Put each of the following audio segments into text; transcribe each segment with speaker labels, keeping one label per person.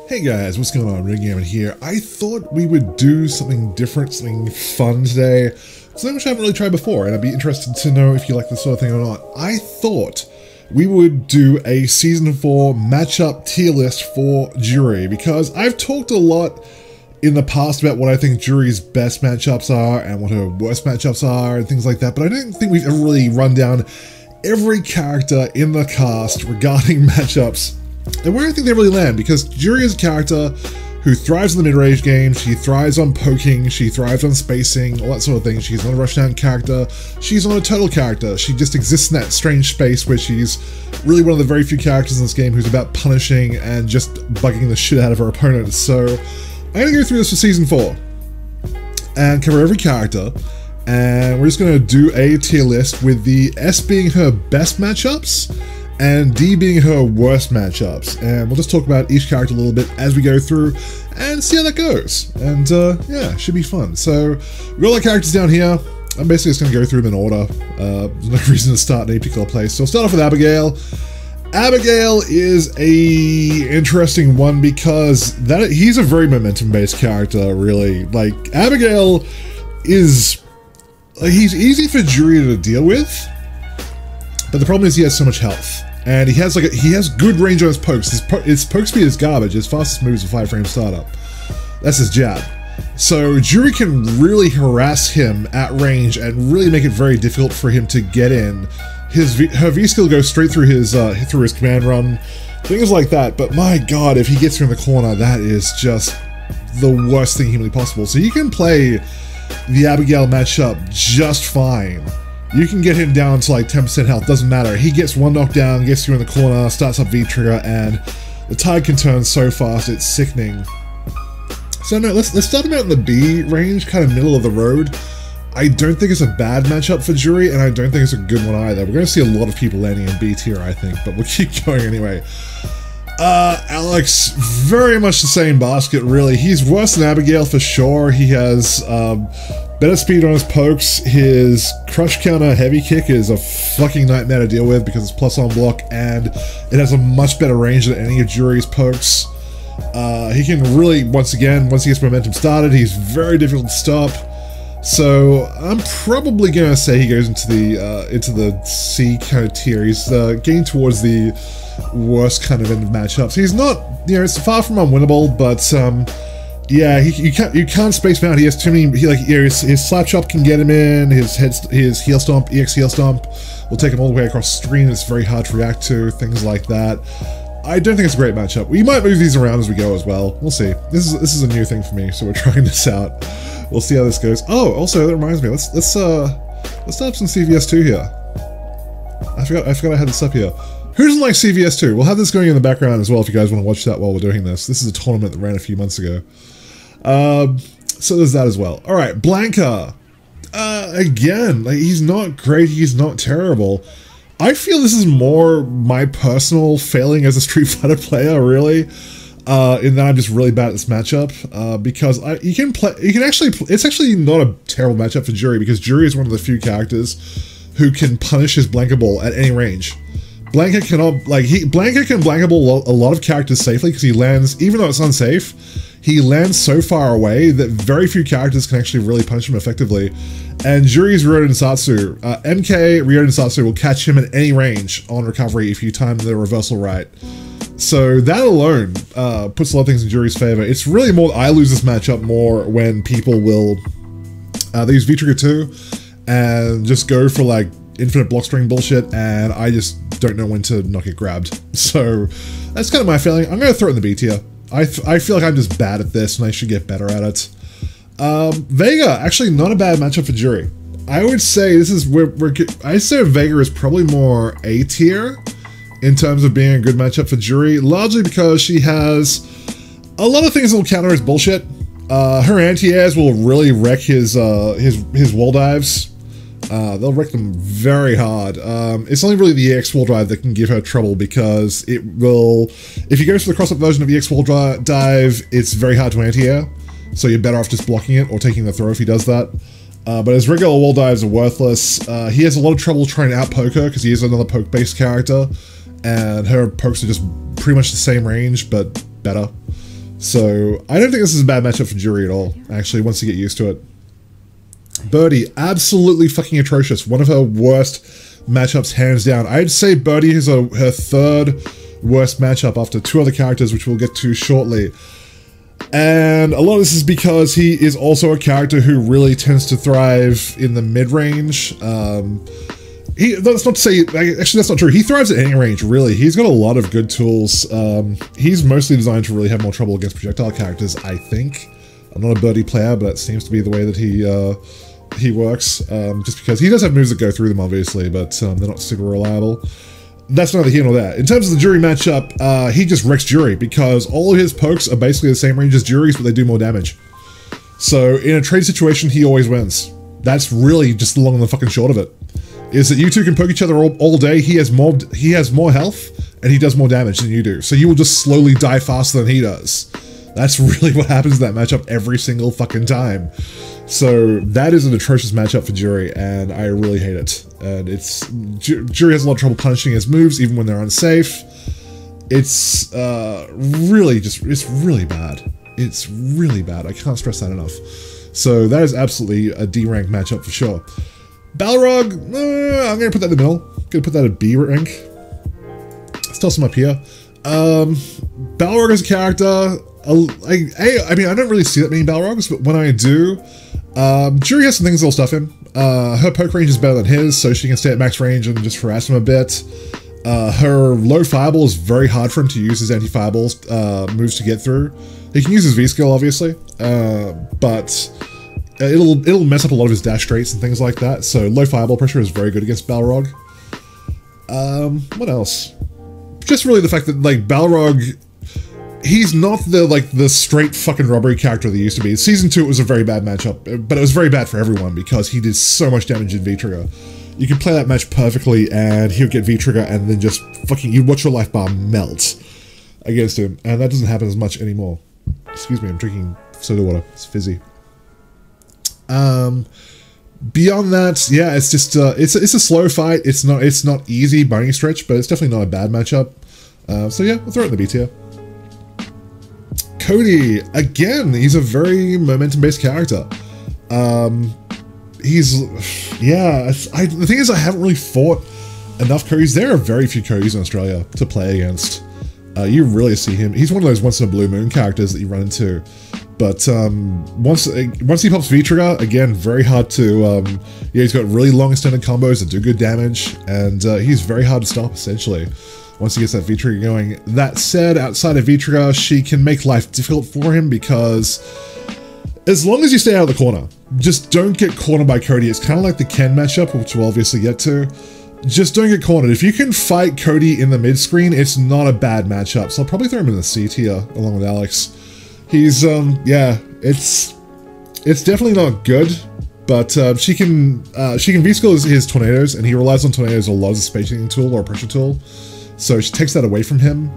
Speaker 1: Hey guys, what's going on? Ring Gamer here. I thought we would do something different, something fun today. Something which I haven't really tried before, and I'd be interested to know if you like this sort of thing or not. I thought we would do a Season 4 matchup tier list for Juri, because I've talked a lot in the past about what I think Juri's best matchups are and what her worst matchups are and things like that, but I don't think we've ever really run down every character in the cast regarding matchups and where I think they really land, because Juri is a character who thrives in the mid-range game. She thrives on poking, she thrives on spacing, all that sort of thing. She's not a rushdown character, she's not a total character. She just exists in that strange space where she's really one of the very few characters in this game who's about punishing and just bugging the shit out of her opponents. So I'm going to go through this for Season 4 and cover every character, and we're just going to do a tier list with the S being her best matchups and D being her worst matchups, and we'll just talk about each character a little bit as we go through and see how that goes. And yeah, should be fun. So we've got all the characters down here. I'm basically just going to go through them in order. There's no reason to start in any particular place. So I'll start off with Abigail. Abigail is a interesting one because he's a very momentum-based character, really. Like, Abigail is he's easy for Juri to deal with, but the problem is he has so much health, and he has good range on his pokes. His poke speed is garbage. His fastest move is a 5-frame startup. That's his jab. So Juri can really harass him at range and really make it very difficult for him to get in. Her V skill goes straight through his command run, things like that. But my god, if he gets you in the corner, that is just the worst thing humanly possible. So you can play the Abigail matchup just fine. You can get him down to like 10% health, doesn't matter. He gets one knockdown, gets you in the corner, starts up V trigger, and the tide can turn so fast, it's sickening. So no, let's start him out in the B range, kind of middle of the road. I don't think it's a bad matchup for Juri, and I don't think it's a good one either. We're going to see a lot of people landing in B tier, I think, but we'll keep going anyway. Alex, very much the same basket, really. He's worse than Abigail for sure. He has better speed on his pokes. His crush counter heavy kick is a fucking nightmare to deal with because it's plus on block, and it has a much better range than any of Juri's pokes. He can really, once again, once he gets momentum started, he's very difficult to stop. So I'm probably gonna say he goes into the C kind of tier. He's getting towards the worst kind of end of matchups. He's not, you know, it's far from unwinnable, but yeah, you can't space him out. He has too many. His slap chop can get him in. His heel stomp, EX heel stomp, will take him all the way across the screen. It's very hard to react to, things like that. I don't think it's a great matchup. We might move these around as we go as well. We'll see. This is a new thing for me, so we're trying this out. We'll see how this goes. Oh, also that reminds me. Let's start up some CVS2 here. I forgot I had this up here. Who doesn't like CVS2? We'll have this going in the background as well if you guys want to watch that while we're doing this. This is a tournament that ran a few months ago. So there's that as well. All right, Blanca. Again, like, he's not great. He's not terrible. I feel this is more my personal failing as a Street Fighter player, really, in that I'm just really bad at this matchup. Because it's actually not a terrible matchup for Juri, because Juri is one of the few characters who can punish his Blanca ball at any range. Blanca cannot, Blanca can Blanca ball a lot of characters safely because he lands, even though it's unsafe, he lands so far away that very few characters can actually really punish him effectively. And Juri's Ryoden Satsu, MK Ryoden Satsu will catch him at any range on recovery if you time the reversal right. So that alone puts a lot of things in Juri's favor. It's really more, I lose this matchup more when people will, they use V-Trigger 2 and just go for like infinite block string bullshit, and I just don't know when to not get grabbed. So that's kind of my failing. I'm going to throw it in the B tier. I feel like I'm just bad at this and I should get better at it. Vega, actually not a bad matchup for Juri. I would say this is I'd say Vega is probably more A tier in terms of being a good matchup for Juri, largely because she has a lot of things that will counter his bullshit. Her anti-airs will really wreck his wall dives. They'll wreck them very hard. It's only really the EX wall drive that can give her trouble, because it will, if you go for the cross-up version of EX wall dive, it's very hard to anti-air, so you're better off just blocking it or taking the throw if he does that. But his regular wall dives are worthless. He has a lot of trouble trying to out-poke her because he is another poke-based character, and her pokes are just pretty much the same range, but better. So I don't think this is a bad matchup for Juri at all, actually, once you get used to it. Birdie, absolutely fucking atrocious. One of her worst matchups, hands down. I'd say Birdie is her third worst matchup after two other characters, which we'll get to shortly. And a lot of this is because he is also a character who really tends to thrive in the mid-range. That's not to say, actually that's not true. He thrives at any range, really. He's got a lot of good tools. He's mostly designed to really have more trouble against projectile characters, I think. I'm not a Birdie player, but it seems to be the way that he works. Just because he does have moves that go through them, obviously, but they're not super reliable. That's neither here nor there. In terms of the Juri matchup, he just wrecks Juri because all of his pokes are basically the same range as Juri's, but they do more damage. So in a trade situation, he always wins. That's really just the long and the fucking short of it. Is that you two can poke each other all day. He has more health and he does more damage than you do. So you will just slowly die faster than he does. That's really what happens in that matchup every single fucking time. So that is an atrocious matchup for Juri, and I really hate it. And Juri has a lot of trouble punishing his moves, even when they're unsafe. It's it's really bad. It's really bad. I can't stress that enough. So that is absolutely a D rank matchup for sure. Balrog, I'm gonna put that in the middle. Gonna put that at B rank. Let's toss him up here. Balrog as a character, I mean, I don't really see that many Balrogs, but when I do, Juri has some things that'll stuff him. Her poke range is better than his, so she can stay at max range and just harass him a bit. Her low fireball is very hard for him to use his anti-fireballs moves to get through. He can use his V-skill, obviously, but it'll mess up a lot of his dash straights and things like that, so low fireball pressure is very good against Balrog. What else? Just really the fact that, like, Balrog, he's not the straight fucking robbery character that he used to be. Season 2 it was a very bad matchup, but it was very bad for everyone because he did so much damage in V-Trigger. You could play that match perfectly and he would get V-Trigger and then just fucking, you'd watch your life bar melt against him, and that doesn't happen as much anymore. Excuse me, I'm drinking soda water, it's fizzy. Beyond that, yeah, it's just, it's a slow fight. It's not easy by any stretch, but it's definitely not a bad matchup. So yeah, we'll throw it in the B tier. Cody, again, he's a very momentum-based character. The thing is, I haven't really fought enough Codys. There are very few Codys in Australia to play against. You really see him. He's one of those once-in-a-blue moon characters that you run into. But once he pops V-Trigger, again, very hard to... he's got really long extended combos that do good damage, and he's very hard to stop, essentially, once he gets that V-Trigger going. That said, outside of V-Trigger, she can make life difficult for him because as long as you stay out of the corner, just don't get cornered by Cody. It's kind of like the Ken matchup, which we'll obviously get to. Just don't get cornered. If you can fight Cody in the mid-screen, it's not a bad matchup. So I'll probably throw him in the C tier, along with Alex. He's, yeah, it's definitely not good, but she can V-skill his tornadoes, and he relies on tornadoes a lot as a spacing tool or a pressure tool. So she takes that away from him.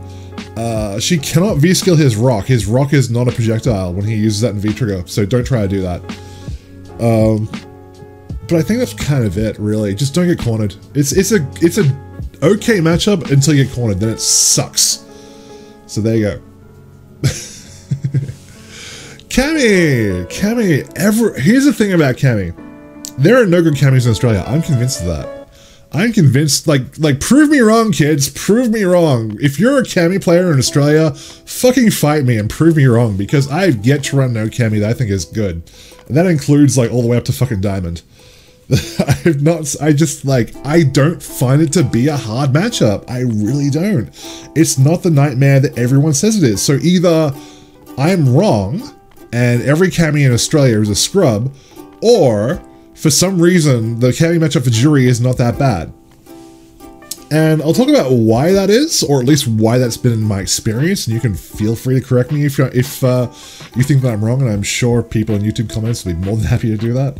Speaker 1: She cannot V-skill his rock. His rock is not a projectile when he uses that in V-Trigger, so don't try to do that. But I think that's kind of it, really. Just don't get cornered. It's a okay matchup until you get cornered, then it sucks. So there you go. Cammy! Here's the thing about Cammy. There are no good Cammies in Australia. I'm convinced of that. I'm convinced, like, prove me wrong, kids. Prove me wrong. If you're a Cammy player in Australia, fucking fight me and prove me wrong, because I've yet to run no Cammy that I think is good. And that includes, like, all the way up to fucking Diamond. I don't find it to be a hard matchup. I really don't. It's not the nightmare that everyone says it is. So either I'm wrong, and every Cammy in Australia is a scrub, or for some reason the Cammy matchup for Juri is not that bad. And I'll talk about why that is, or at least why that's been in my experience, and you can feel free to correct me if you think that I'm wrong, and I'm sure people in YouTube comments will be more than happy to do that.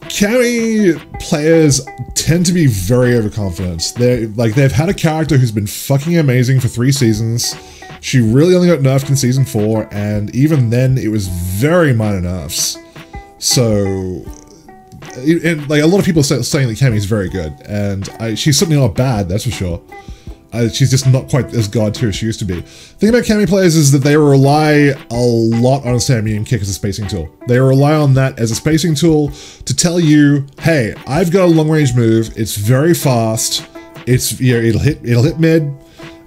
Speaker 1: Cammy players tend to be very overconfident. They've had a character who's been fucking amazing for 3 seasons. She really only got nerfed in season 4, and even then it was very minor nerfs. So, and like a lot of people saying that Cammy's very good, and she's certainly not bad, that's for sure. She's just not quite as god tier as she used to be. The thing about Cammy players is that they rely a lot on a stand medium kick as a spacing tool. They rely on that as a spacing tool to tell you, hey, I've got a long range move. It's very fast. It's, you know, it'll hit mid,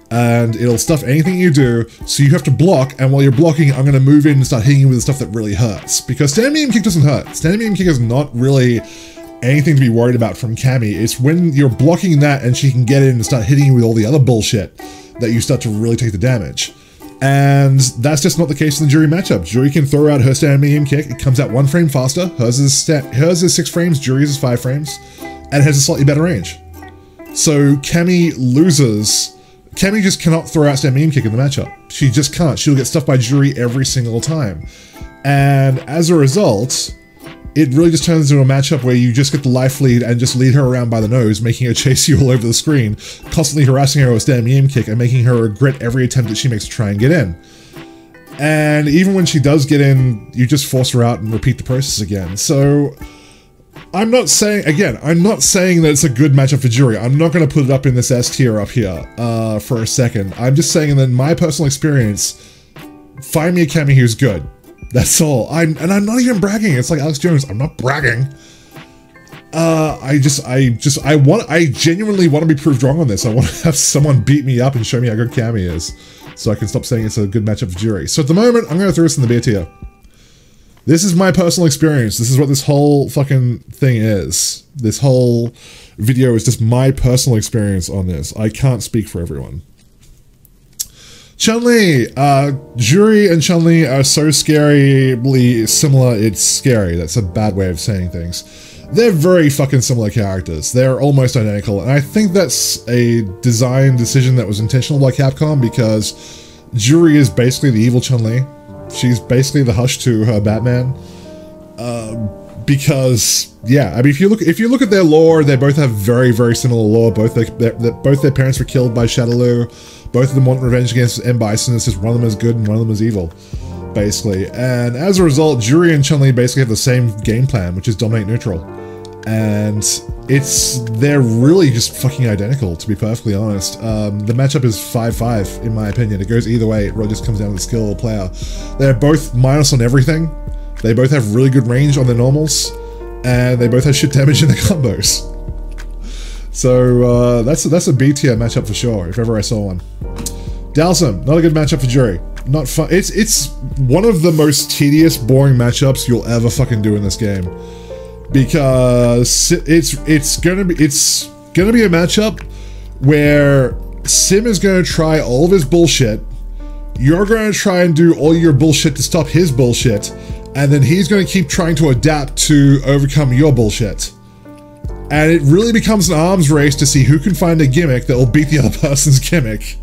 Speaker 1: and it'll stuff anything you do. So you have to block, and while you're blocking, I'm going to move in and start hitting you with the stuff that really hurts. Because stand medium kick doesn't hurt. Stand medium kick is not really anything to be worried about from Cammy. It's when you're blocking that and she can get in and start hitting you with all the other bullshit that you start to really take the damage. And that's just not the case in the Juri matchup. Juri can throw out her stand medium kick. It comes out 1 frame faster. Hers is 6 frames, Juri's is 5 frames, and it has a slightly better range. So Cammy loses. Cammy just cannot throw out stand medium kick in the matchup. She just can't. She'll get stuffed by Juri every single time. And as a result, it really just turns into a matchup where you just get the life lead and just lead her around by the nose, making her chase you all over the screen, constantly harassing her with a stand medium kick and making her regret every attempt that she makes to try and get in. And even when she does get in, you just force her out and repeat the process again. So I'm not saying, again, I'm not saying that it's a good matchup for Juri. I'm not going to put it up in this S tier up here for a second. I'm just saying that in my personal experience, find me a Cammy who's good. That's all. And I'm not even bragging. It's like Alex Jones. I'm not bragging. I genuinely want to be proved wrong on this. I want to have someone beat me up and show me how good Cammy is, so I can stop saying it's a good matchup for Juri. So at the moment, I'm going to throw this in the B tier. This is my personal experience. This is what this whole fucking thing is. This whole video is just my personal experience on this. I can't speak for everyone. Chun-Li, Juri and Chun-Li are so scarily similar, it's scary. That's a bad way of saying things. They're very fucking similar characters. They're almost identical, and I think that's a design decision that was intentional by Capcom, because Juri is basically the evil Chun-Li. She's basically the Hush to her Batman. Because, yeah, I mean, if you look at their lore, they both have very, very similar lore. Both their parents were killed by Shadaloo. Both of them want revenge against M. Bison. It's just one of them is good and one of them is evil, basically. And as a result, Juri and Chun-Li basically have the same game plan, which is dominate neutral. And they're really just fucking identical, to be perfectly honest. The matchup is 5-5, in my opinion. It goes either way. It really just comes down to the skill of the player. They're both minus on everything. They both have really good range on their normals, and they both have shit damage in their combos. So that's a B tier matchup for sure, if ever I saw one. Dalsum, not a good matchup for Juri. Not fun. It's one of the most tedious, boring matchups you'll ever fucking do in this game, because it's gonna be a matchup where Sim is gonna try all of his bullshit. You're gonna try and do all your bullshit to stop his bullshit, and then he's gonna keep trying to adapt to overcome your bullshit. And it really becomes an arms race to see who can find a gimmick that will beat the other person's gimmick.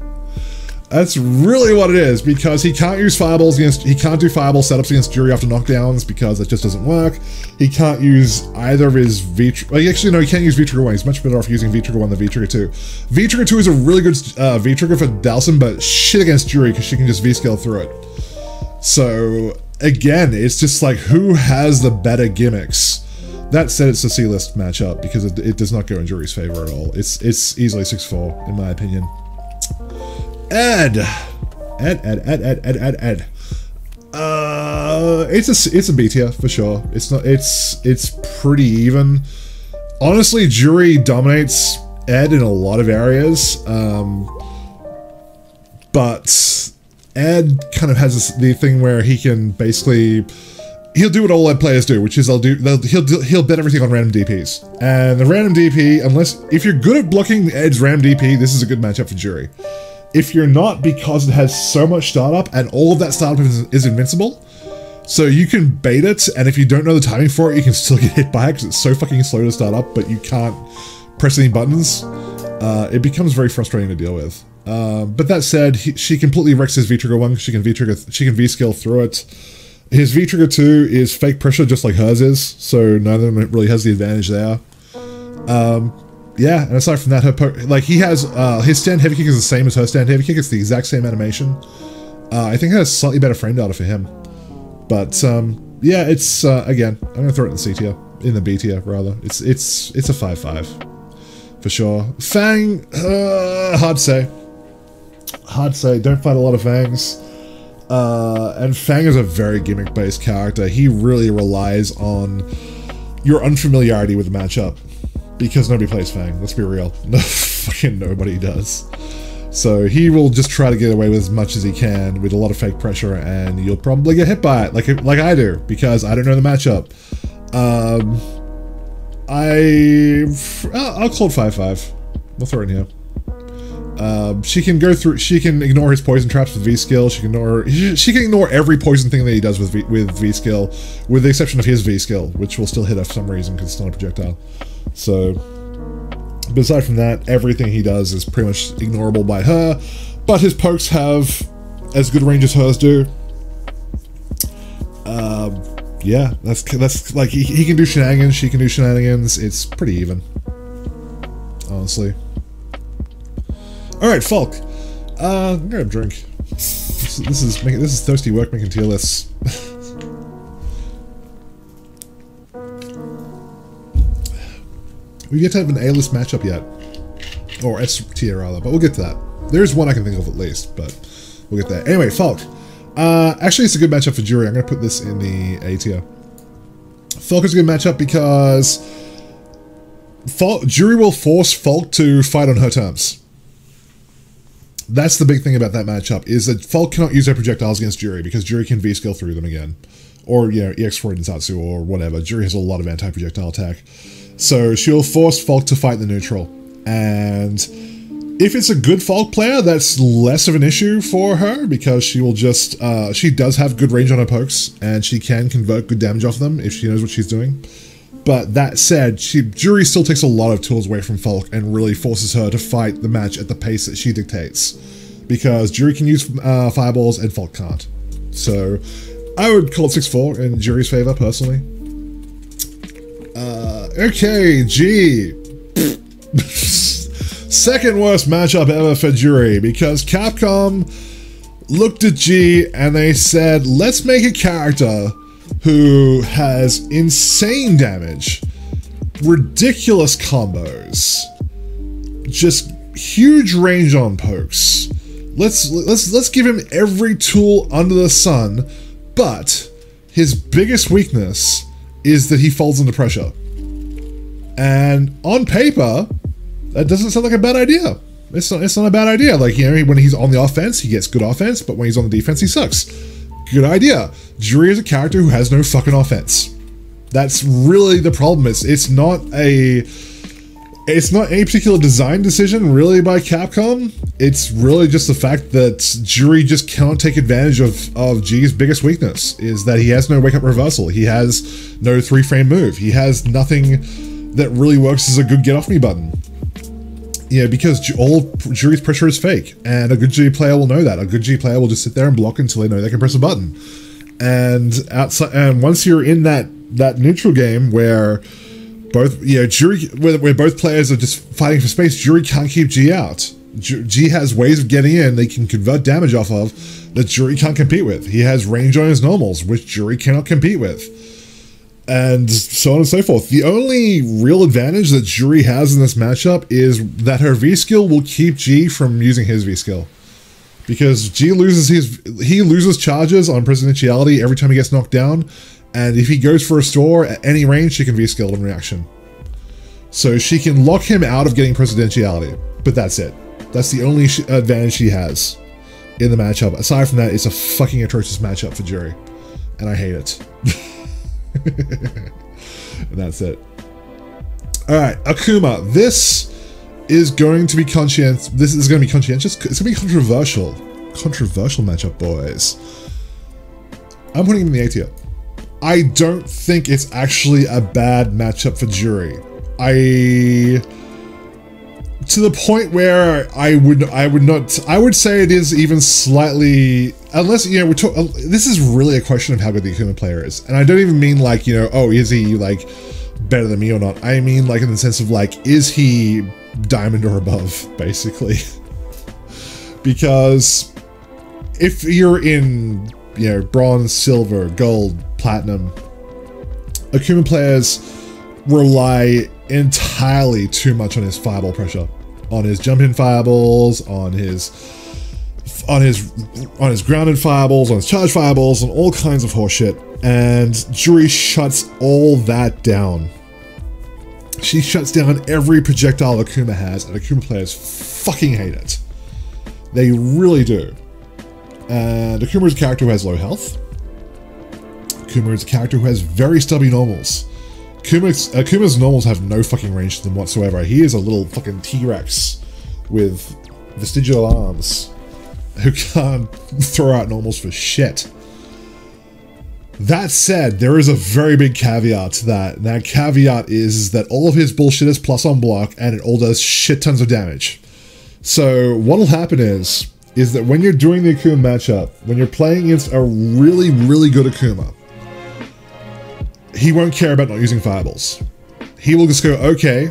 Speaker 1: That's really what it is, because he can't use fireballs he can't do fireball setups against Juri after knockdowns, because that just doesn't work. He can't use either of his actually no, he can't use V-Trigger 1. He's much better off using V-Trigger 1 than V-Trigger 2. V-Trigger 2 is a really good V-Trigger for Dalsum, but shit against Juri, because she can just V-scale through it. So, again, it's just like, who has the better gimmicks? That said, it's a C-list matchup, because it does not go in Juri's favor at all. It's easily 6-4, in my opinion. Ed. It's a B tier for sure. It's pretty even. Honestly, Juri dominates Ed in a lot of areas, but Ed kind of has the thing where he can basically, he'll do what all Ed players do, which is he'll bet everything on random DPs. And the random DP, if you're good at blocking Ed's random DP, this is a good matchup for Juri. If you're not, because it has so much startup, and all of that startup is invincible, so you can bait it, and if you don't know the timing for it, you can still get hit by it, because it's so fucking slow to start up, but you can't press any buttons. It becomes very frustrating to deal with. But that said, she completely wrecks his V-Trigger 1, she can V-scale through it. His V-Trigger 2 is fake pressure, just like hers is, so neither of them really has the advantage there. Yeah, and aside from that, he has, his stand heavy kick is the same as her stand heavy kick. It's the exact same animation. I think it has slightly better frame data for him. But, yeah, again, I'm gonna throw it in the C tier. In the B tier, rather. It's a 5-5. for sure. Fang, hard to say. Hard to say. Don't fight a lot of Fangs. And Fang is a very gimmick-based character. He really relies on your unfamiliarity with the matchup, because nobody plays Fang. Let's be real. No, fucking nobody does. So he will just try to get away with as much as he can with a lot of fake pressure, and you'll probably get hit by it, like I do, because I don't know the matchup. I'll call it 5-5. We'll throw it in here. She can go through. She can ignore his poison traps with V skill. She can ignore every poison thing that he does with V skill, with the exception of his V skill, which will still hit her for some reason because it's not a projectile. So, but aside from that, everything he does is pretty much ignorable by her. But his pokes have as good range as hers do. Yeah, that's like he can do shenanigans. She can do shenanigans. It's pretty even, honestly. Alright, Falk. I'm gonna have a drink. This is thirsty work making tier lists. We've yet to have an A-list matchup yet. Or S tier rather, but we'll get to that. There's one I can think of at least, but we'll get there. Anyway, Falk. Actually it's a good matchup for Juri. I'm gonna put this in the A tier. Falk is a good matchup because Juri will force Falk to fight on her terms. That's the big thing about that matchup, is that Falk cannot use her projectiles against Juri because Juri can V-skill through them again. Or, you know, EX4 Densatsu or whatever. Juri has a lot of anti-projectile attack. So she'll force Falk to fight the neutral. And if it's a good Falk player, that's less of an issue for her because she will just, she does have good range on her pokes and she can convert good damage off them if she knows what she's doing. But that said, Juri still takes a lot of tools away from Falk and really forces her to fight the match at the pace that she dictates. Because Juri can use fireballs and Falk can't. So I would call it 6-4 in Juri's favor, personally. Okay, G. Second worst matchup ever for Juri, because Capcom looked at G and they said, let's make a character who has insane damage, ridiculous combos, just huge range on pokes. Let's give him every tool under the sun, but his biggest weakness is that he folds under pressure. And on paper, that doesn't sound like a bad idea. It's not a bad idea. Like, you know, when he's on the offense, he gets good offense, but when he's on the defense, he sucks. Good idea. Juri is a character who has no fucking offense. That's really the problem. It's not any particular design decision really by Capcom. It's really just the fact that Juri just cannot take advantage of G's biggest weakness, is that he has no wake up reversal. He has no 3-frame move. He has nothing that really works as a good get off me button. Yeah, because all Juri's pressure is fake, and a good G player will know that. A good G player will just sit there and block until they know they can press a button. And once you're in that neutral game where both, you know, Juri, where both players are just fighting for space, Juri can't keep G out. G has ways of getting in they can convert damage off of that Juri can't compete with. He has range on his normals, which Juri cannot compete with. And so on and so forth. The only real advantage that Juri has in this matchup is that her V-skill will keep G from using his V-skill. Because G loses charges on Presidentiality every time he gets knocked down, and if he goes for a store at any range, she can V-skill in reaction. So she can lock him out of getting Presidentiality, but that's it. That's the only advantage she has in the matchup. Aside from that, it's a fucking atrocious matchup for Juri, and I hate it. And that's it. Alright, Akuma. This is going to be conscientious. This is going to be conscientious. It's going to be controversial. Controversial matchup, boys. I'm putting him in the A tier. I don't think it's actually a bad matchup for Juri. To the point where I would say it is even slightly, unless, you know, this is really a question of how good the Akuma player is. And I don't even mean like, you know, oh, is he like better than me or not? I mean like in the sense of like, is he diamond or above, basically? Because if you're in, you know, bronze, silver, gold, platinum, Akuma players rely entirely too much on his fireball pressure, on his jump-in fireballs, on his grounded fireballs, on his charge fireballs, and all kinds of horseshit. And Juri shuts all that down. She shuts down every projectile Akuma has, and Akuma players fucking hate it. They really do. And Akuma is a character who has low health. Akuma is a character who has very stubby normals. Akuma's normals have no fucking range to them whatsoever. He is a little fucking T-Rex with vestigial arms who can't throw out normals for shit. That said, there is a very big caveat to that, and that caveat is that all of his bullshit is plus on block, and it all does shit tons of damage. So what'll happen is that when you're doing the Akuma matchup, when you're playing against a really, really good Akuma, he won't care about not using fireballs. He will just go, okay,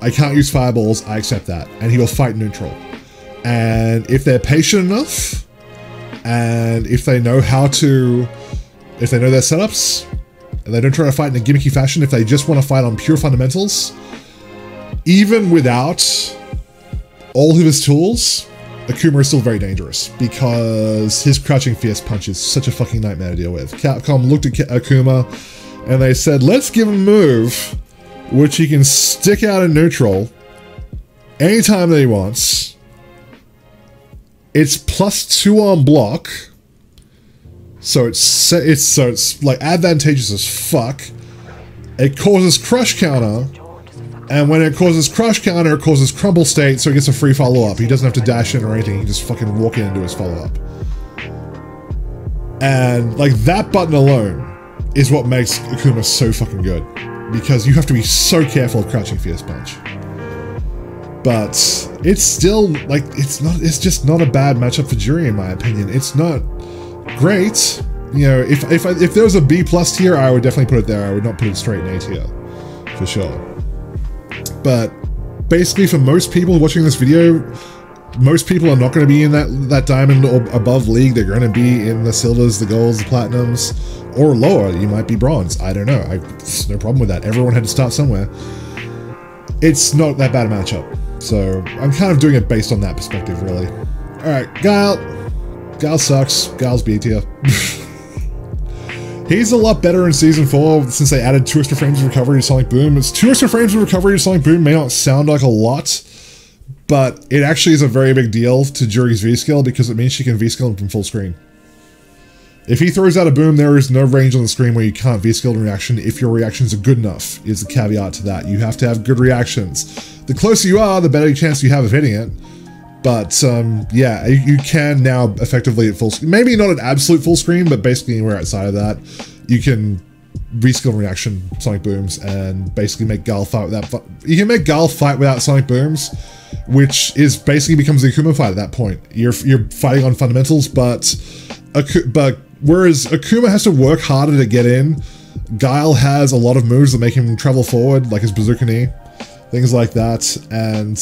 Speaker 1: I can't use fireballs, I accept that, and he will fight neutral. And if they're patient enough, and if they know how to, if they know their setups, and they don't try to fight in a gimmicky fashion, if they just want to fight on pure fundamentals, even without all of his tools, Akuma is still very dangerous, because his crouching fierce punch is such a fucking nightmare to deal with. Capcom looked at Akuma, and they said, let's give him a move which he can stick out in neutral anytime that he wants. It's +2 on block, so it's like advantageous as fuck. It causes crush counter, and when it causes crush counter, it causes crumble state, so he gets a free follow-up. He doesn't have to dash in or anything, he can just fucking walk in and do his follow-up. And like that button alone is what makes Akuma so fucking good, because you have to be so careful of crouching fierce punch. But it's still like it's just not a bad matchup for Juri in my opinion. It's not great. You know, if there was a B+ tier, I would definitely put it there. I would not put it straight in A tier for sure. But basically, for most people watching this video, most people are not going to be in that diamond or above league. They're going to be in the silvers, the golds, the platinums, or lower. You might be bronze. I don't know. There's no problem with that. Everyone had to start somewhere. It's not that bad a matchup. So I'm kind of doing it based on that perspective, really. Alright, Guile. Guile sucks. Guile's B tier. He's a lot better in Season 4 since they added 2 extra frames of recovery to Sonic Boom. It's 2 extra frames of recovery to Sonic Boom may not sound like a lot, but it actually is a very big deal to Juri's V-skill because it means she can V-skill him from full screen. If he throws out a boom, there is no range on the screen where you can't V-skill in reaction if your reactions are good enough, is the caveat to that. You have to have good reactions. The closer you are, the better chance you have of hitting it. But, yeah, you can now effectively at full screen. Maybe not at absolute full screen, but basically anywhere outside of that, you can V-skill reaction Sonic Booms and basically make Guile fight without... You can make Guile fight without Sonic Booms, which is basically becomes the Akuma fight at that point. You're fighting on fundamentals, but whereas Akuma has to work harder to get in, Guile has a lot of moves that make him travel forward, like his Bazooka Knee, things like that, and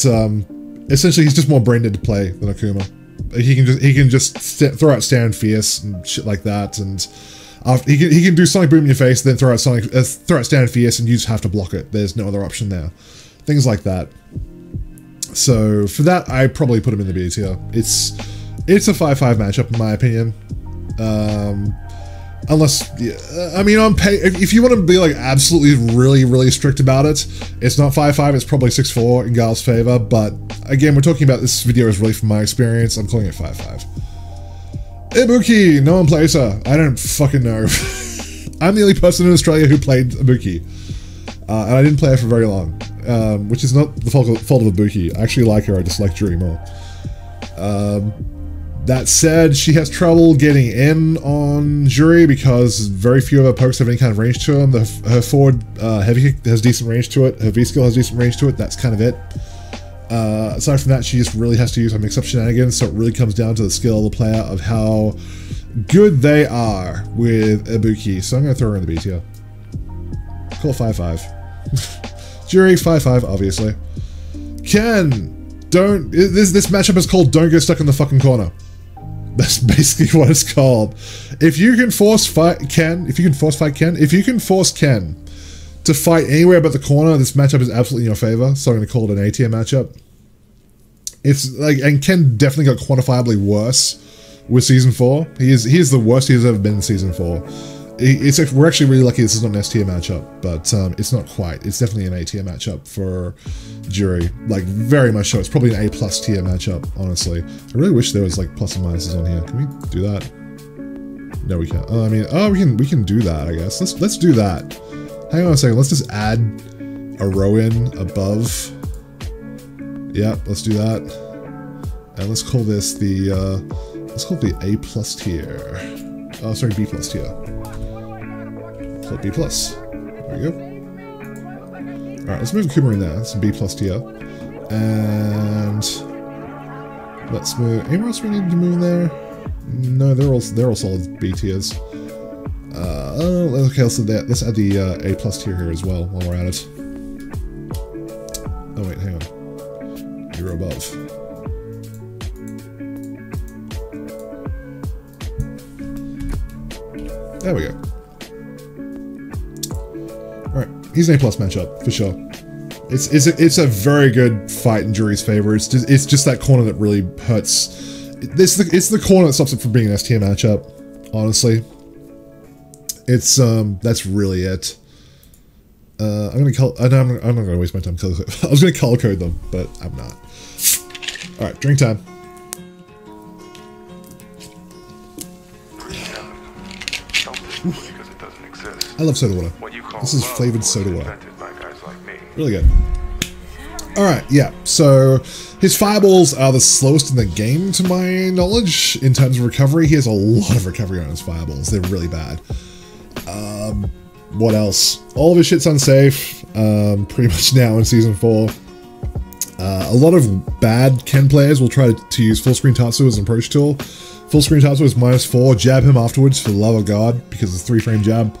Speaker 1: essentially he's just more brain dead to play than Akuma. He can just throw out Stand Fierce and shit like that, and he can do Sonic Boom in your face, then throw out Stand Fierce, and you just have to block it. There's no other option there. Things like that. So for that, I probably put him in the B tier. It's a 5-5 matchup in my opinion. Unless, I mean, if you want to be like absolutely really strict about it, it's not 5-5, it's probably 6-4 in Guile's favor, but again, we're talking about this video is really from my experience, I'm calling it 5-5. Ibuki, no one plays her. I don't fucking know. I'm the only person in Australia who played Ibuki, and I didn't play her for very long, which is not the fault of Ibuki. I actually like her, I just like Juri more. That said, she has trouble getting in on Juri because very few of her pokes have any kind of range to them. Her forward heavy kick has decent range to it. Her V-skill has decent range to it. That's kind of it. Aside from that, she just really has to use her mix-up shenanigans, so it really comes down to the skill of the player of how good they are with Ibuki. So I'm going to throw her in the B tier. Call 5-5. Juri, 5-5, obviously. Ken, don't... This matchup is called Don't Get Stuck in the Fucking Corner. That's basically what it's called. If you can force Ken to fight anywhere but the corner, this matchup is absolutely in your favor, so I'm going to call it an A tier matchup. It's like, and Ken definitely got quantifiably worse with Season 4. He is the worst he has ever been in Season 4. We're actually really lucky this is not an S tier matchup, but it's not quite. It's definitely an A tier matchup for Juri. Like, very much so. It's probably an A plus tier matchup, honestly. I really wish there was like plus and minuses on here. Can we do that? No, we can't. Oh, I mean, we can do that, I guess. Let's do that. Hang on a second. Let's just add a row in above. Yep, let's do that. And let's call this the let's call it the A plus tier. Oh, sorry, B plus tier. So B plus. There we go. Alright, let's move Akuma in there. That's a B plus tier. And let's move. Anyone else we need to move in there? No, they're all solid B tiers. Okay, let's add the A plus tier here as well while we're at it. Oh wait, hang on. You're above. There we go. Alright, he's an A plus matchup, for sure. It's a very good fight in Juri's favor. It's just that corner that really hurts. It's the corner that stops it from being an S tier matchup, honestly. It's that's really it. I'm not gonna waste my time color code. I was gonna color code them, but I'm not. Alright, drink time. I love soda water. This is flavored soda water. Really good. Alright, yeah, so his fireballs are the slowest in the game to my knowledge in terms of recovery. He has a lot of recovery on his fireballs. They're really bad. What else? All of his shit's unsafe, pretty much now in Season 4. A lot of bad Ken players will try to use full screen Tatsu as an approach tool. Full screen Tatsu is -4, jab him afterwards for the love of God, because it's a 3-frame jab.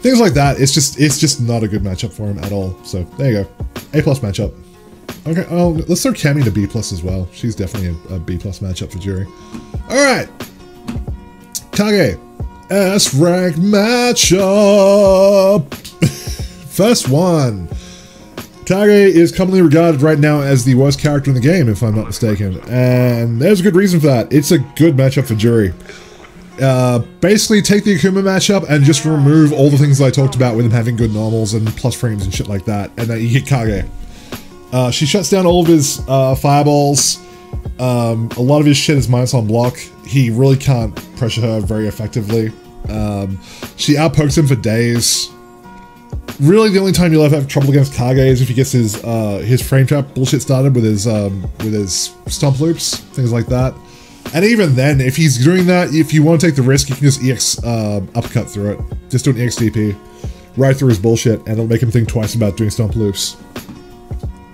Speaker 1: Things like that, it's just not a good matchup for him at all. So there you go. A plus matchup. Okay, oh, let's throw Cammy to B plus as well. She's definitely a B plus matchup for Juri. Alright. Kage. S rank matchup. First one. Kage is commonly regarded right now as the worst character in the game, if I'm not mistaken. And there's a good reason for that. It's a good matchup for Juri. Basically take the Akuma matchup and just remove all the things that I talked about with him having good normals and plus frames and shit like that, and then you get Kage. She shuts down all of his fireballs. A lot of his shit is minus on block. He really can't pressure her very effectively. She outpokes him for days. Really, the only time you'll ever have trouble against Kage is if he gets his frame trap bullshit started with his stomp loops, things like that. And even then, if he's doing that, if you want to take the risk, you can just EX uppercut through it. Just do an EX DP right through his bullshit, and it'll make him think twice about doing stomp loops.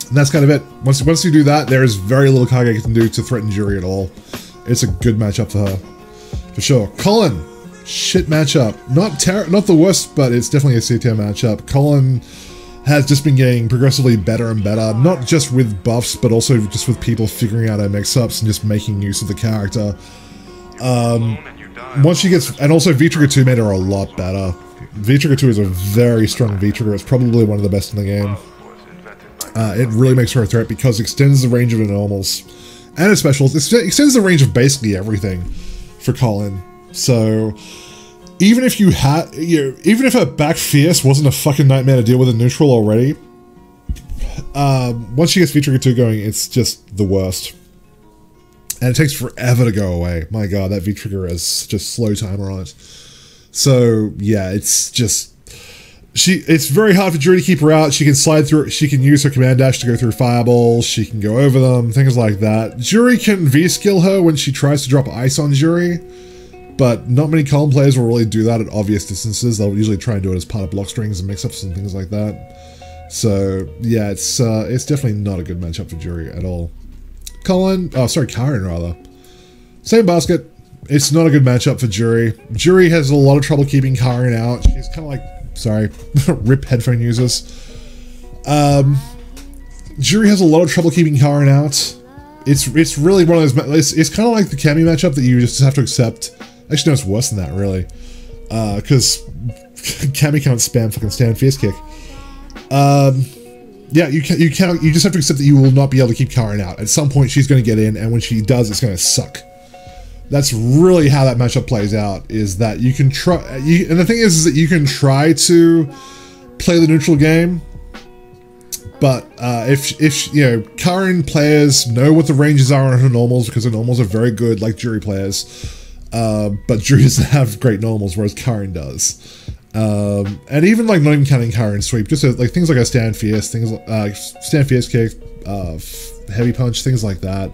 Speaker 1: And that's kind of it. Once you do that, there is very little Kage can do to threaten Juri at all. It's a good matchup for her, for sure. Colin, shit matchup. Not the worst, but it's definitely a C tier matchup. Colin has just been getting progressively better and better, not just with buffs, but also just with people figuring out her mix-ups and just making use of the character. Once she gets, and also V-Trigger 2 made her a lot better. V-Trigger 2 is a very strong V-Trigger. It's probably one of the best in the game. It really makes her a threat because it extends the range of her normals and her specials. It extends the range of basically everything for Colin. So even if even if her back fierce wasn't a fucking nightmare to deal with in neutral already, once she gets V-Trigger 2 going, it's just the worst. And it takes forever to go away. My god, that V-Trigger has just slow timer on it. So yeah, it's just it's very hard for Juri to keep her out. She can slide through, she can use her command dash to go through fireballs, she can go over them, things like that. Juri can V-skill her when she tries to drop ice on Juri, but not many Colin players will really do that at obvious distances. They'll usually try and do it as part of block strings and mix-ups and things like that. So yeah, it's definitely not a good matchup for Juri at all. Colin, oh sorry, Karen rather. Same basket. It's not a good matchup for Juri. Juri has a lot of trouble keeping Karen out. She's kind of like, sorry, rip headphone users. Juri has a lot of trouble keeping Karen out. It's really one of those, it's kind of like the Cammy matchup that you just have to accept. Actually, no, it's worse than that, really. Because Cammy can't spam fucking stand fierce kick. Yeah, you just have to accept that you will not be able to keep Karin out. At some point, she's going to get in, and when she does, it's going to suck. That's really how that matchup plays out, is that you can try... and the thing is that you can try to play the neutral game, but if you know, Karin players know what the ranges are on her normals, because her normals are very good, like Juri players, but Juri doesn't have great normals, whereas Karin does. And even like not even counting Karin sweep, just like things like a stand fierce, things like stand fierce kick, heavy punch, things like that.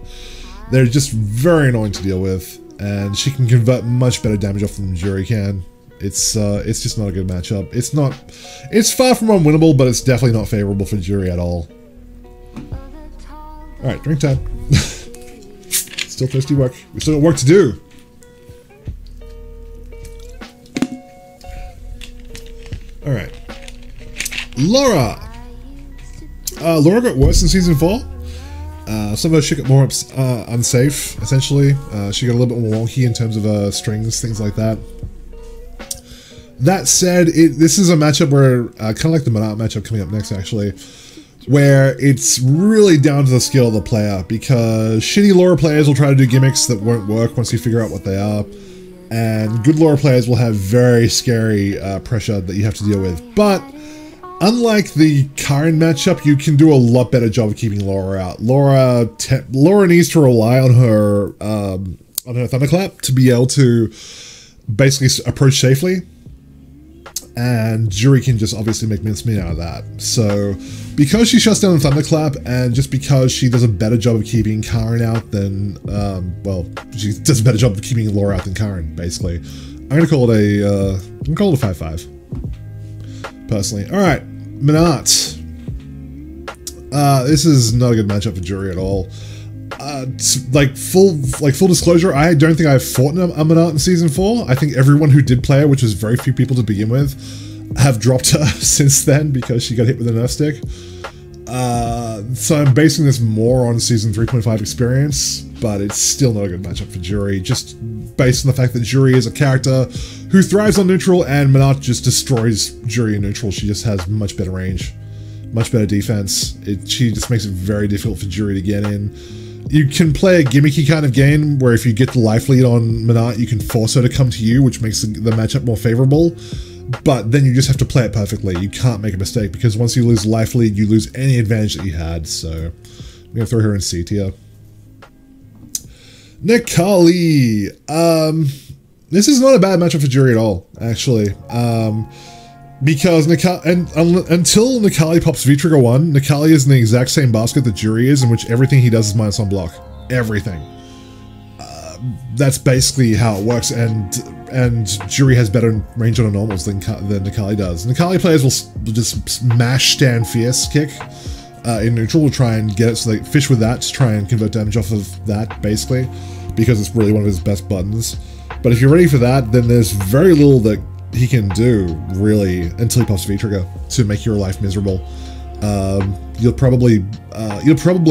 Speaker 1: They're just very annoying to deal with, and she can convert much better damage off than Juri can. It's just not a good matchup. It's far from unwinnable, but it's definitely not favorable for Juri at all. All right, drink time. Still thirsty work. We still got work to do. All right, Laura. Laura got worse in season 4. Some of her shit got more unsafe, essentially. She got a little bit more wonky in terms of strings, things like that. That said, this is a matchup where, kind of like the Monarch matchup coming up next, actually, where it's really down to the skill of the player, because shitty Laura players will try to do gimmicks that won't work once you figure out what they are. And good Laura players will have very scary pressure that you have to deal with. But unlike the Karin matchup, you can do a lot better job of keeping Laura out. Laura needs to rely on her thunderclap to be able to basically approach safely. And Juri can just obviously make mincemeat out of that. So, because she shuts down the thunderclap, and just because she does a better job of keeping Karin out than, well, she does a better job of keeping Laura out than Karin, basically. I'm gonna call it a 5-5. Personally. Alright, Minat. This is not a good matchup for Juri at all. Full disclosure, I don't think I've fought a Minat in season 4. I think everyone who did play her, which was very few people to begin with, have dropped her since then because she got hit with a nerf stick. So I'm basing this more on season 3.5 experience, but it's still not a good matchup for Juri, just based on the fact that Juri is a character who thrives on neutral, and Minat just destroys Juri in neutral. She just has much better range, much better defense. She just makes it very difficult for Juri to get in. You can play a gimmicky kind of game where if you get the life lead on Minat, you can force her to come to you, which makes the matchup more favorable. But then you just have to play it perfectly. You can't make a mistake, because once you lose life lead, you lose any advantage that you had. So I'm going to throw her in C tier. Necalli. This is not a bad matchup for Juri at all, actually. Because until Necalli pops V-Trigger 1, Necalli is in the exact same basket that Juri is, in which everything he does is minus on block. Everything. That's basically how it works, and Juri has better range on her normals than Necalli does. Necalli players will just smash stand fierce kick in neutral, will try and get it so they fish with that to try and convert damage off of that, basically, because it's really one of his best buttons. But if you're ready for that, then there's very little that he can do, really, until he pops V-Trigger to make your life miserable. You'll probably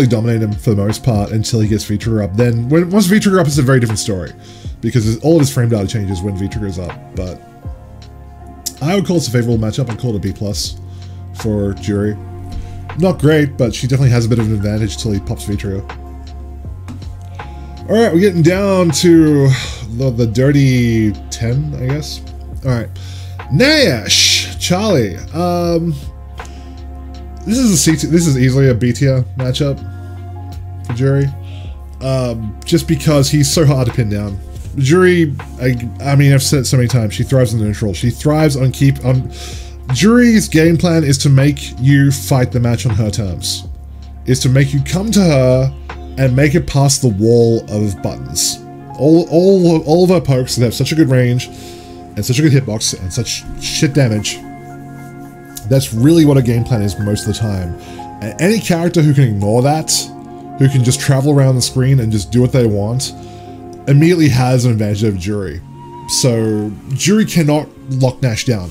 Speaker 1: dominate him for the most part until he gets V-Trigger up. Then, once V-Trigger up, it's a very different story, because all of his frame data changes when V-Trigger is up. But I would call this a favorable matchup. I'd call it a B+ for Juri. Not great, but she definitely has a bit of an advantage until he pops V-Trigger. All right, we're getting down to the dirty 10, I guess. All right, Nash, Charlie. This is easily a B tier matchup for Juri. Just because he's so hard to pin down. Juri, I mean, I've said it so many times, she thrives on the neutral. She thrives on Juri's game plan is to make you fight the match on her terms. Is to make you come to her and make it past the wall of buttons. All of her pokes that have such a good range and such a good hitbox and such shit damage. That's really what a game plan is most of the time. And any character who can ignore that, who can just travel around the screen and just do what they want, immediately has an advantage over Juri. So Juri cannot lock Nash down.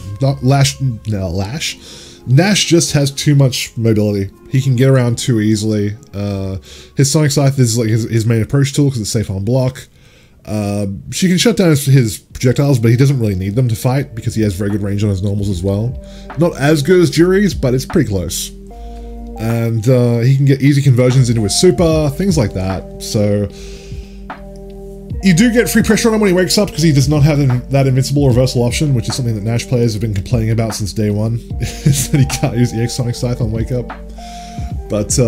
Speaker 1: Nash just has too much mobility. He can get around too easily. His Sonic Scythe is like his main approach tool because it's safe on block. She can shut down his projectiles, but he doesn't really need them to fight because he has very good range on his normals as well. Not as good as Juri's, but it's pretty close. And he can get easy conversions into his super, things like that. So you do get free pressure on him when he wakes up because he does not have that invincible reversal option, which is something that Nash players have been complaining about since day one, is that he can't use the X-Sonic Scythe on wake up. But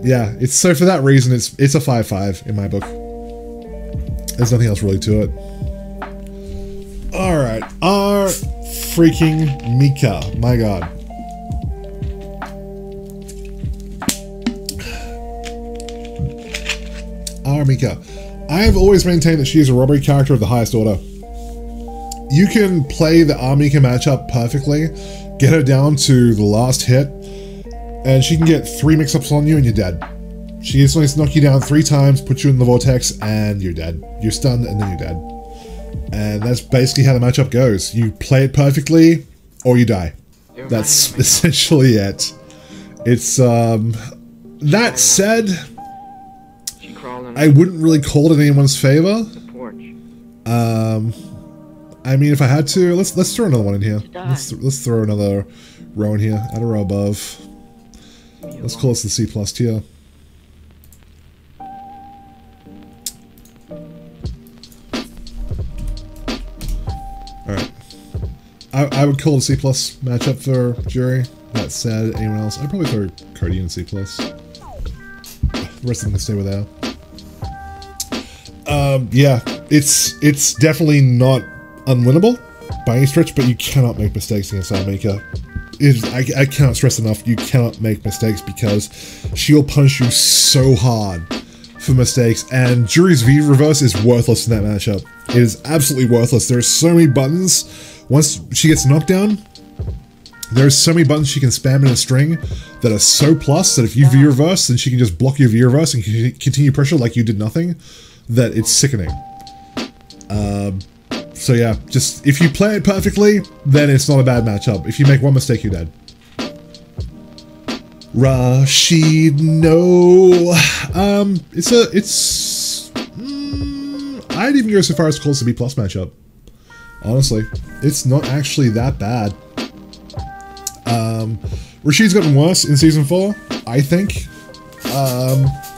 Speaker 1: yeah, so for that reason, it's a 5/5 in my book. There's nothing else really to it. Alright, our freaking Mika, my god. Our Mika. I have always maintained that she is a robbery character of the highest order. You can play the Mika matchup perfectly, get her down to the last hit, and she can get 3 mix-ups on you and you're dead. She just wants to knock you down 3 times, put you in the vortex, and you're dead. You're stunned, and then you're dead. And that's basically how the matchup goes. You play it perfectly, or you die. That's essentially it. It's, that said, I wouldn't really call it in anyone's favor. I mean, if I had to, let's throw another one in here. Let's throw another row in here. Add a row above. Let's call this the C+ tier. Alright. I would call it a C+ matchup for Juri. That said, anyone else? I'd probably throw Cody in C+. The rest of them can stay with A. Yeah, it's definitely not unwinnable by any stretch, but you cannot make mistakes against Mika. I cannot stress enough, you cannot make mistakes because she'll punish you so hard for mistakes, and Juri's V reverse is worthless in that matchup. It is absolutely worthless. There's so many buttons. Once she gets knocked down, there's so many buttons she can spam in a string that are so plus that if you V reverse, then she can just block your V reverse and continue pressure like you did nothing, that it's sickening. So yeah, just if you play it perfectly, then it's not a bad matchup. If you make one mistake, you're dead. Rashid, no. I'd even go so far as to call this a B+ matchup. Honestly, it's not actually that bad. Rashid's gotten worse in Season 4, I think.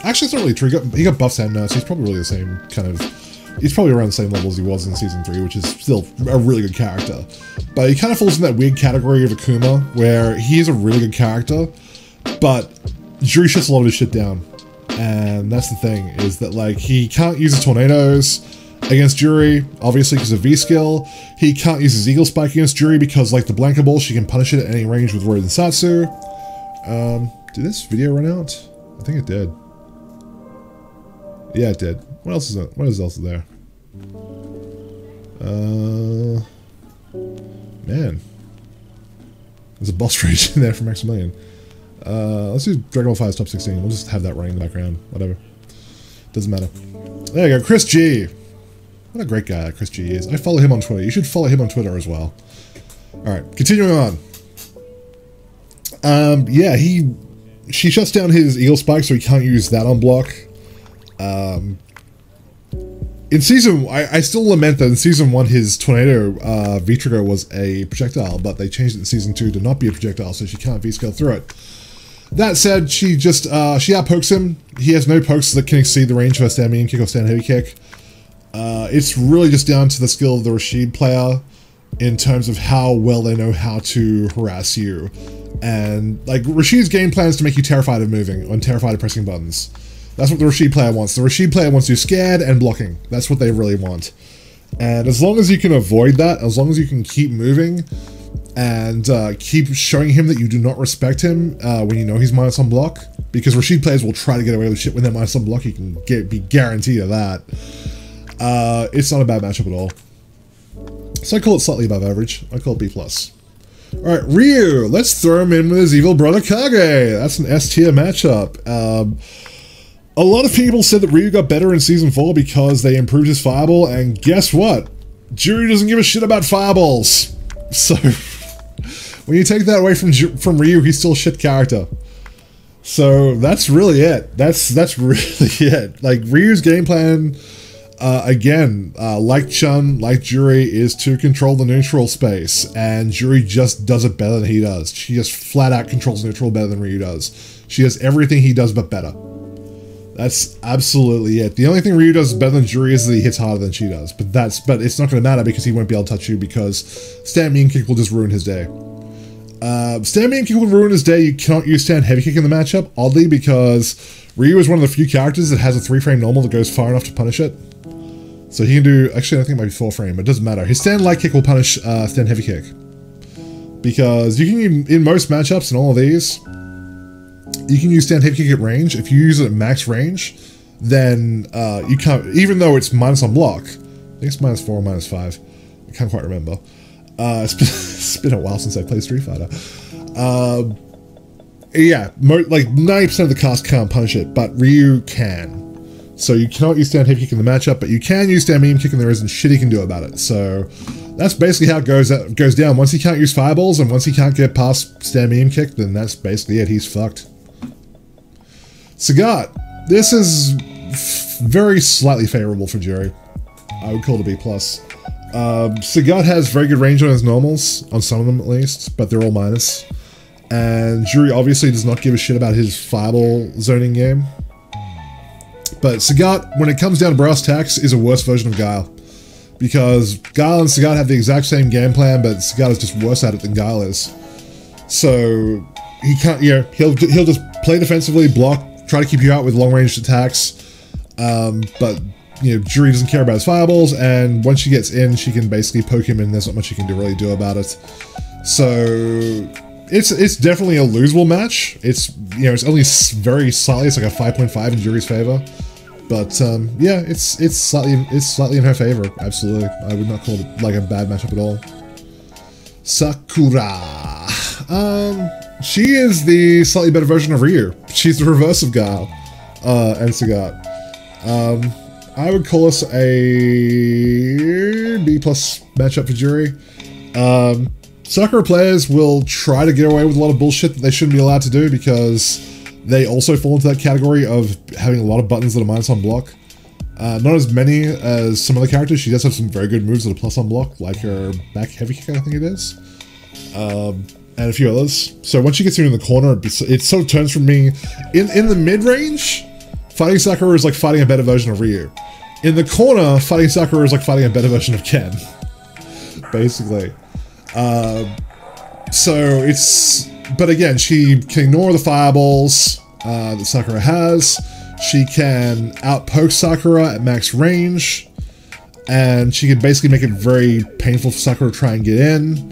Speaker 1: Actually, it's not really true. He got buffs and nerfs. He's probably really the same kind of... He's probably around the same level as he was in Season 3, which is still a really good character. But he kind of falls in that weird category of Akuma, where he is a really good character, but Juri shuts a lot of his shit down. And that's the thing, is that, like, he can't use his tornadoes against Juri, obviously because of V-skill. He can't use his Eagle Spike against Juri because, like the Blanca Ball, she can punish it at any range with Roid and Satsu. Did this video run out? I think it did. Yeah, it did. What else is it? What else is there? Man. There's a boss rage in there for Maximilian. Let's do Dragon Ball 5's top 16. We'll just have that running in the background. Whatever. Doesn't matter. There you go. Chris G. What a great guy that Chris G is. I follow him on Twitter. You should follow him on Twitter as well. Alright, continuing on. Yeah, she shuts down his Eagle Spike, so he can't use that on block. In Season... I still lament that in Season 1 his Tornado V-Trigger was a projectile, but they changed it in Season 2 to not be a projectile, so she can't V-scale through it. That said, she just... she out-pokes him. He has no pokes that can exceed the range of her stand medium kick or stand heavy kick. It's really just down to the skill of the Rashid player in terms of how well they know how to harass you. And, like, Rashid's game plan is to make you terrified of moving and terrified of pressing buttons. That's what the Rashid player wants. The Rashid player wants you scared and blocking. That's what they really want. And as long as you can avoid that, as long as you can keep moving and keep showing him that you do not respect him when you know he's minus on block, because Rashid players will try to get away with shit when they're minus on block, you can be guaranteed of that. It's not a bad matchup at all. So I call it slightly above average. I call it B+. Alright, Ryu! Let's throw him in with his evil brother Kage! That's an S-tier matchup. A lot of people said that Ryu got better in Season 4 because they improved his fireball, and guess what? Juri doesn't give a shit about fireballs! So, when you take that away from Ryu, he's still a shit character. So, that's really it. That's really it. Like, Ryu's game plan again, like Chun, like Juri, is to control the neutral space, and Juri just does it better than he does. She just flat out controls neutral better than Ryu does. She does everything he does but better. That's absolutely it. The only thing Ryu does better than Juri is that he hits harder than she does, but it's not going to matter because he won't be able to touch you because stand mean kick will just ruin his day. Stand mean kick will ruin his day. You cannot use stand heavy kick in the matchup, oddly, because Ryu is one of the few characters that has a 3-frame normal that goes far enough to punish it. So he can do, actually I think it might be 4-frame, but it doesn't matter. His stand light kick will punish stand heavy kick. Because you can, in most matchups and all of these, you can use stand heavy kick at range. If you use it at max range, then you can't, even though it's minus on block, I think it's -4 or -5, I can't quite remember. It's been a while since I played Street Fighter. Yeah, like 90% of the cast can't punish it, but Ryu can. So you cannot use stand heavy kick in the matchup, but you can use stand medium kick and there isn't shit he can do about it. So that's basically how it goes down. Once he can't use fireballs and once he can't get past stand medium kick, then that's basically it. He's fucked. Sagat. This is very slightly favorable for Juri. I would call it a B+. Sagat has very good range on his normals, on some of them at least, but they're all minus. And Juri obviously does not give a shit about his fireball zoning game. But Sagat, when it comes down to brass tacks, is a worse version of Guile. Because Guile and Sagat have the exact same game plan, but Sagat is just worse at it than Guile is. So, he can't, you know, he'll just play defensively, block, try to keep you out with long-range attacks. But, you know, Juri doesn't care about his fireballs, and once she gets in, she can basically poke him, and there's not much she can really do about it. So, it's definitely a losable match. It's, you know, it's only very slightly, it's like a 5.5 in Juri's favor. But, yeah, it's slightly in her favor, absolutely. I would not call it, like, a bad matchup at all. Sakura. She is the slightly better version of Ryu. She's the reverse of Guile, and Sagat. I would call this a B+ matchup for Juri. Sakura players will try to get away with a lot of bullshit that they shouldn't be allowed to do because they also fall into that category of having a lot of buttons that are minus on block. Not as many as some other characters. She does have some very good moves that are plus on block, like her back heavy kick, I think it is. And a few others. So once she gets you in the corner, it sort of turns from being in the mid-range, fighting Sakura is like fighting a better version of Ryu. In the corner, fighting Sakura is like fighting a better version of Ken. Basically. So it's, but again, she can ignore the fireballs that Sakura has. She can outpoke Sakura at max range, and she can basically make it very painful for Sakura to try and get in.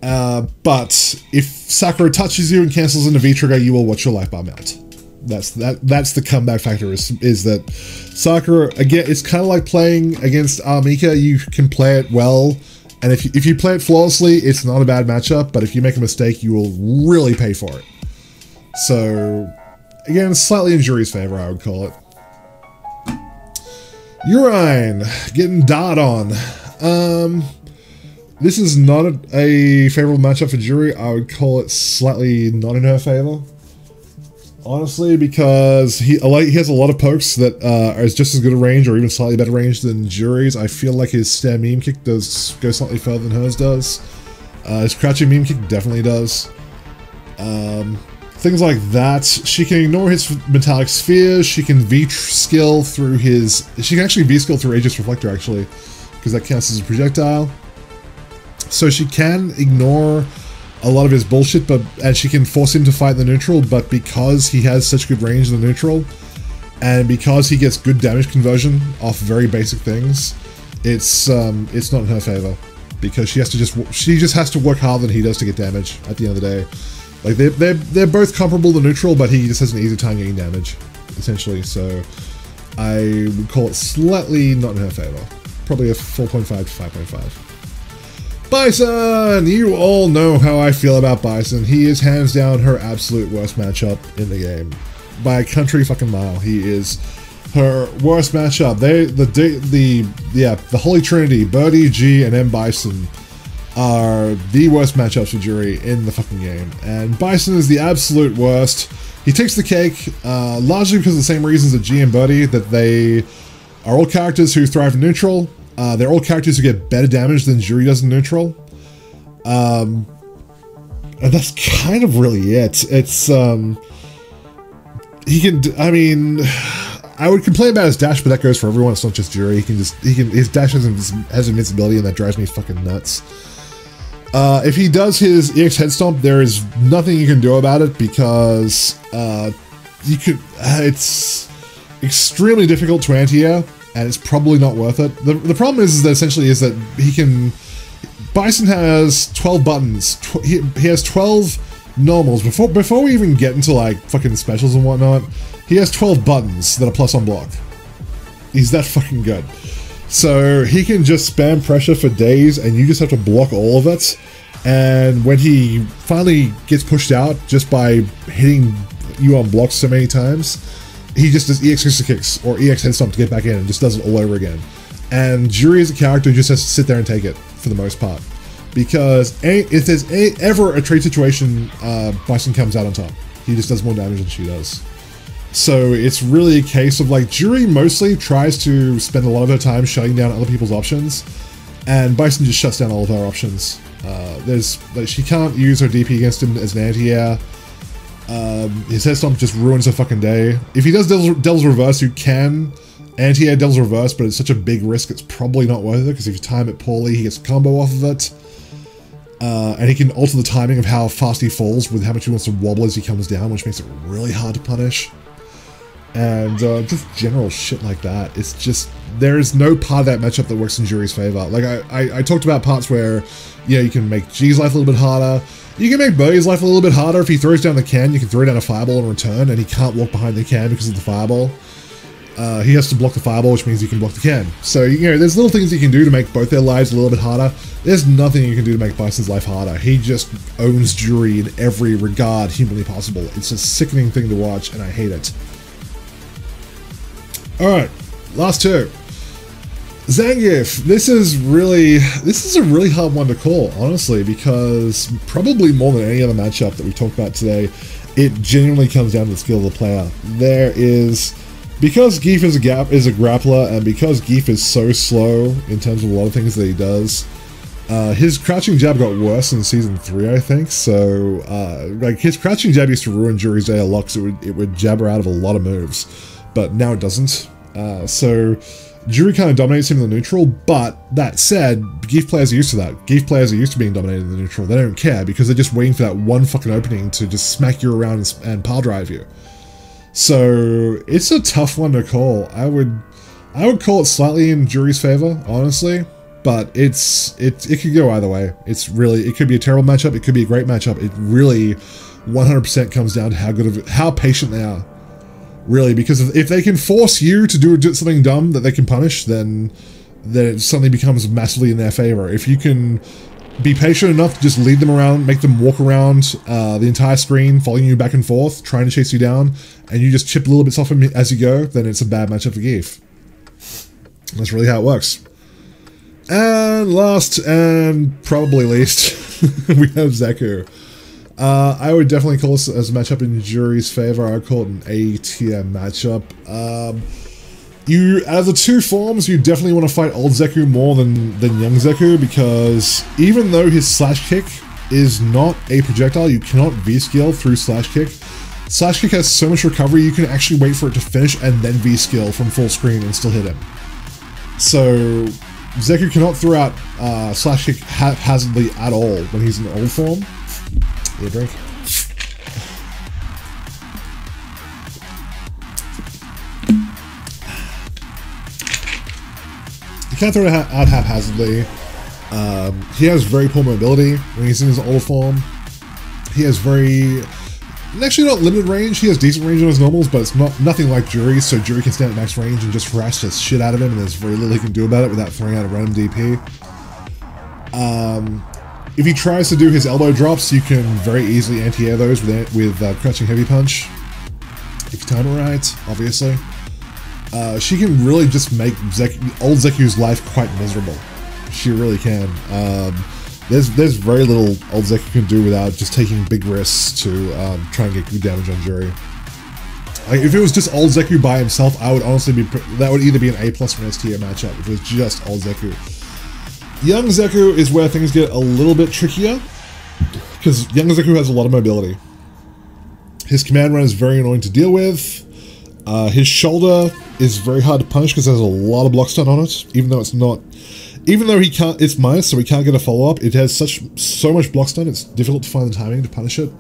Speaker 1: But if Sakura touches you and cancels into V-trigger, you will watch your life bar mount. That's the comeback factor is that Sakura, again, it's kind of like playing against Mika. You can play it well, and if you play it flawlessly, it's not a bad matchup, but if you make a mistake, you will really pay for it. So, again, slightly in Juri's favor, I would call it. Urine, getting dart on. This is not a favorable matchup for Juri. I would call it slightly not in her favor. Honestly, because he has a lot of pokes that are just as good a range or even slightly better range than Juri's. I feel like his stand meme kick does go slightly further than hers does. His crouching meme kick definitely does. Things like that. She can ignore his metallic spheres. She can V-skill through his... She can actually V-skill through Aegis Reflector, actually, because that counts as a projectile. So she can ignore a lot of his bullshit, and she can force him to fight the neutral, but because he has such good range in the neutral, and because he gets good damage conversion off very basic things, it's not in her favor. Because she just has to work harder than he does to get damage at the end of the day. Like they're both comparable to neutral, but he just has an easy time getting damage, essentially. So I would call it slightly not in her favor. Probably a 4.5 to 5.5. Bison! You all know how I feel about Bison. He is hands down her absolute worst matchup in the game. By a country fucking mile. He is her worst matchup. The Holy Trinity, Birdie, G, and M Bison are the worst matchups for Juri in the fucking game. And Bison is the absolute worst. He takes the cake, largely because of the same reasons that G and Birdie, that they are all characters who thrive in neutral. They're all characters who get better damage than Juri does in neutral. And that's kind of really it. It's, he can, I mean, I would complain about his dash, but that goes for everyone. It's not just Juri. His dash has invincibility, and that drives me fucking nuts. If he does his EX head stomp, there is nothing you can do about it because, it's extremely difficult to anti-air, and it's probably not worth it. The problem is that essentially is that Bison has 12 buttons. He has 12 normals. Before we even get into like fucking specials and whatnot, he has 12 buttons that are plus on block. He's that fucking good. So he can just spam pressure for days and you just have to block all of it. And when he finally gets pushed out just by hitting you on blocks so many times, he just does EX Sister Kicks or EX Head Stomp to get back in and just does it all over again. And Juri as a character just has to sit there and take it for the most part. Because if there's ever a trade situation, Bison comes out on top. He just does more damage than she does. So it's really a case of like, Juri mostly tries to spend a lot of her time shutting down other people's options, and Bison just shuts down all of her options. She can't use her DP against him as an anti-air. His head stomp just ruins her fucking day. If he does Devil's Reverse, you can anti-air Devil's Reverse, but it's such a big risk, it's probably not worth it, because if you time it poorly, he gets a combo off of it. And he can alter the timing of how fast he falls with how much he wants to wobble as he comes down, which makes it really hard to punish. And just general shit like that. It's just, there's no part of that matchup that works in Juri's favor. Like, I talked about parts where, yeah, you can make G's life a little bit harder. You can make Birdie's life a little bit harder. If he throws down the can, you can throw down a fireball in return, and he can't walk behind the can because of the fireball. He has to block the fireball, which means he can block the can. So, you know, there's little things you can do to make both their lives a little bit harder. There's nothing you can do to make Bison's life harder. He just owns Juri in every regard humanly possible. It's a sickening thing to watch, and I hate it. Alright, last two. Zangief. This is a really hard one to call, honestly, because probably more than any other matchup that we've talked about today, it genuinely comes down to the skill of the player. Because Gief is a grappler, and because Gief is so slow in terms of a lot of things that he does, his crouching jab got worse in Season 3, I think, so, like, his crouching jab used to ruin Juri's day a lot, because it would jab her out of a lot of moves, but now it doesn't. So, Juri kind of dominates him in the neutral, but that said, Gief players are used to that. Gief players are used to being dominated in the neutral. They don't care, because they're just waiting for that one fucking opening to just smack you around and pile drive you. So, it's a tough one to call. I would call it slightly in Juri's favor, honestly, but it could go either way. It could be a terrible matchup, it could be a great matchup. It really 100% comes down to how patient they are. Really, because if they can force you to do something dumb that they can punish, then it suddenly becomes massively in their favor. If you can be patient enough to just lead them around, make them walk around the entire screen, following you back and forth, trying to chase you down, and you just chip little bits off him as you go, then it's a bad matchup for Gief. That's really how it works. And last, and probably least, we have Zeku. I would definitely call this as a matchup in Juri's favor. I would call it an A tier matchup. Out of the two forms, you definitely want to fight old Zeku more than young Zeku, because even though his slash kick is not a projectile, you cannot V-skill through slash kick. Slash kick has so much recovery, you can actually wait for it to finish and then V-skill from full screen and still hit him. So Zeku cannot throw out slash kick haphazardly at all when he's in old form. Yeah, drink. You can't throw it out haphazardly. He has very poor mobility when he's in his old form. He has actually not limited range. He has decent range on his normals, but it's nothing like Juri, so Juri can stand at max range and just harass the shit out of him, and there's very little he can do about it without throwing out a random DP. If he tries to do his elbow drops, you can very easily anti-air those with crouching heavy punch. If you time it right, obviously. She can really just make old Zeku's life quite miserable. She really can. There's very little old Zeku can do without just taking big risks to try and get good damage on Juri. Like, if it was just old Zeku by himself, I would honestly be, that would either be an A+ or an S tier matchup if it was just old Zeku. Young Zeku is where things get a little bit trickier, because young Zeku has a lot of mobility. His command run is very annoying to deal with. His shoulder is very hard to punish because there's a lot of block stun on it, even though it's not, even though he can't, it's minus, so he can't get a follow-up. It has so much block stun, it's difficult to find the timing to punish it.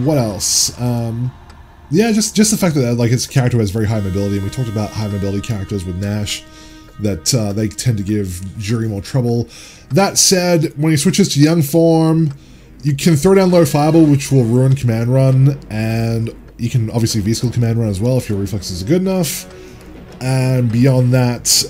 Speaker 1: What else? Yeah, just the fact that like his character has very high mobility, and we talked about high mobility characters with Nash, that they tend to give Juri more trouble. That said, when he switches to young form, you can throw down low fireball, which will ruin command run, and you can obviously V-skill command run as well if your reflexes are good enough. And beyond that,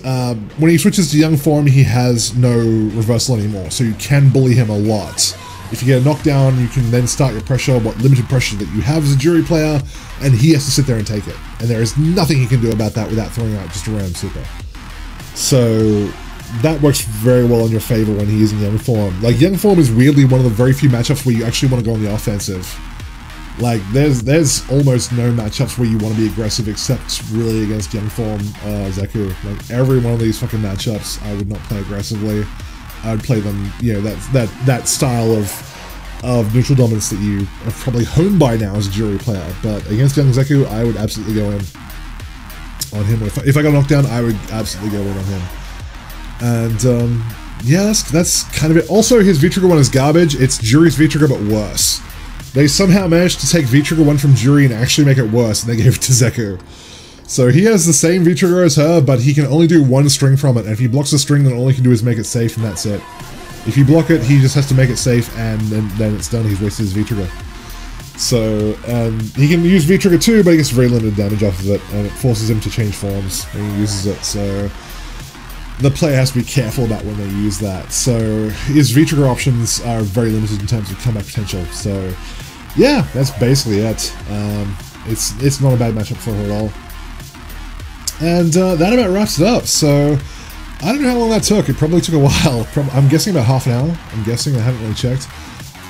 Speaker 1: when he switches to young form, he has no reversal anymore, so you can bully him a lot. If you get a knockdown, you can then start your pressure, what limited pressure that you have as a Juri player, and he has to sit there and take it. And there is nothing he can do about that without throwing out just a random super. So that works very well in your favor when he is in young form. Like, young form is weirdly one of the very few matchups where you actually want to go on the offensive. Like, there's almost no matchups where you want to be aggressive except really against young form Zeku. Like, every one of these fucking matchups, I would not play aggressively. I would play them, you know, that style of neutral dominance that you have probably honed by now as a Juri player. But against young Zeku, I would absolutely go in on him. If I got knocked down, I would absolutely go in on him. And yeah, that's kind of it. Also, his V-Trigger one is garbage. It's Juri's V-Trigger, but worse. They somehow managed to take V-Trigger one from Juri and actually make it worse, and they gave it to Zeku. So he has the same V-Trigger as her, but he can only do one string from it, and if he blocks the string, then all he can do is make it safe, and that's it. If you block it, he just has to make it safe, and then it's done. He's wasted his V-Trigger. So, he can use V-Trigger too, but he gets very limited damage off of it, and it forces him to change forms when he uses it, so the player has to be careful about when they use that. So his V-Trigger options are very limited in terms of comeback potential. So yeah, that's basically it. It's not a bad matchup for her at all. And that about wraps it up. So I don't know how long that took. It probably took a while. I'm guessing about half an hour. I'm guessing. I haven't really checked.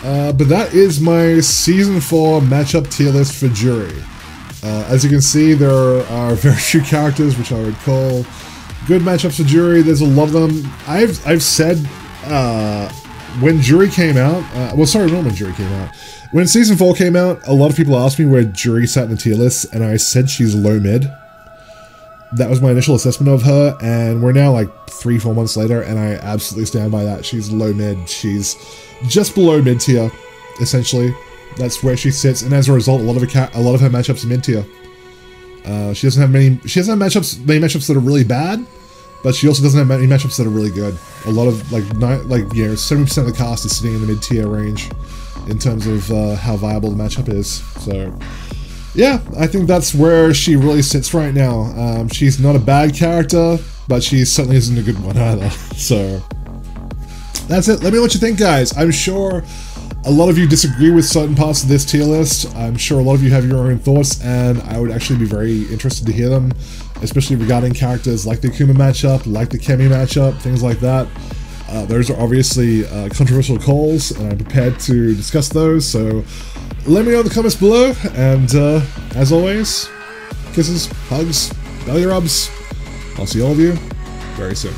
Speaker 1: But that is my Season 4 matchup tier list for Juri. As you can see, there are very few characters which I would call good matchups for Juri. There's a lot of them. I've said when Juri came out, well, sorry, not when Juri came out. When Season 4 came out, a lot of people asked me where Juri sat in the tier list, and I said she's low mid. That was my initial assessment of her, and we're now like 3-4 months later, and I absolutely stand by that. She's low mid. She's just below mid tier, essentially. That's where she sits, and as a result, a lot of her matchups are mid tier. She doesn't have many matchups that are really bad, but she also doesn't have many matchups that are really good. A lot of like 70% of the cast is sitting in the mid tier range in terms of how viable the matchup is. So yeah, I think that's where she really sits right now. She's not a bad character, but she certainly isn't a good one either. So that's it. Let me know what you think, guys. I'm sure a lot of you disagree with certain parts of this tier list. I'm sure a lot of you have your own thoughts, and I would actually be very interested to hear them, especially regarding characters like the Akuma matchup, like the Kemi matchup, things like that. Those are obviously controversial calls, and I'm prepared to discuss those, so let me know in the comments below, and as always, kisses, hugs, belly rubs. I'll see all of you very soon.